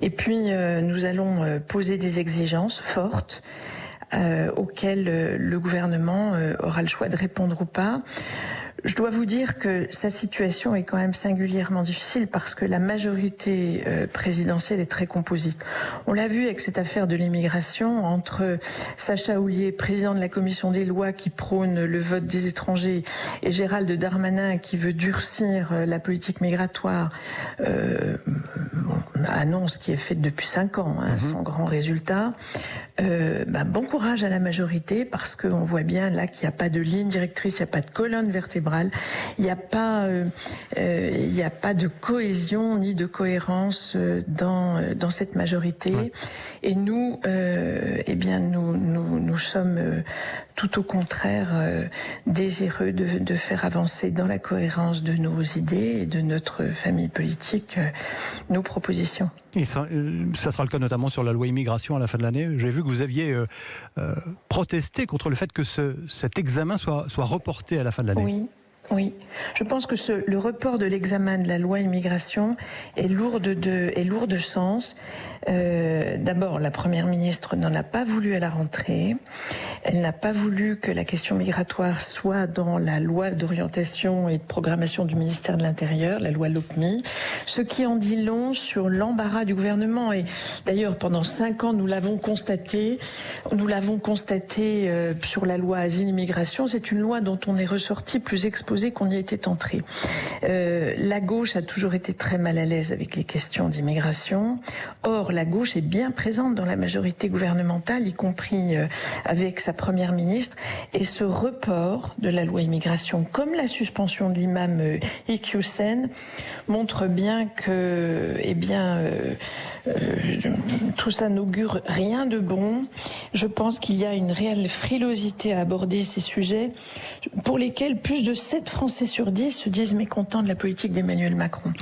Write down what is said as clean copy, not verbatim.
Et puis, nous allons poser des exigences fortes auxquelles le gouvernement aura le choix de répondre ou pas. Je dois vous dire que sa situation est quand même singulièrement difficile parce que la majorité présidentielle est très composite. On l'a vu avec cette affaire de l'immigration entre Sacha Houlié, président de la commission des lois qui prône le vote des étrangers, et Gérald Darmanin qui veut durcir la politique migratoire. Annonce qui est faite depuis 5 ans, sans grand résultat. Bon courage à la majorité parce qu'on voit bien là qu'il n'y a pas de ligne directrice, il n'y a pas de colonne vertébrale, il n'y a pas de cohésion ni de cohérence dans cette majorité. Ouais. Et nous, nous sommes tout au contraire désireux de faire avancer dans la cohérence de nos idées et de notre famille politique nos propositions. Et ça sera le cas notamment sur la loi immigration à la fin de l'année. J'ai vu que vous aviez protesté contre le fait que cet examen soit reporté à la fin de l'année. Oui, je pense que le report de l'examen de la loi immigration est lourd de sens. D'abord, la Première ministre n'en a pas voulu à la rentrée. Elle n'a pas voulu que la question migratoire soit dans la loi d'orientation et de programmation du ministère de l'Intérieur, la loi LOPMI, ce qui en dit long sur l'embarras du gouvernement. Et d'ailleurs, pendant 5 ans, nous l'avons constaté sur la loi Asile-Immigration. C'est une loi dont on est ressorti plus exposé qu'on y était entré. La gauche a toujours été très mal à l'aise avec les questions d'immigration. Or, la gauche est bien présente dans la majorité gouvernementale, y compris avec sa première ministre. Et ce report de la loi immigration, comme la suspension de l'imam Iqiyoussen, montre bien que, tout ça n'augure rien de bon. Je pense qu'il y a une réelle frilosité à aborder ces sujets pour lesquels plus de 7 Français sur 10 se disent mécontents de la politique d'Emmanuel Macron.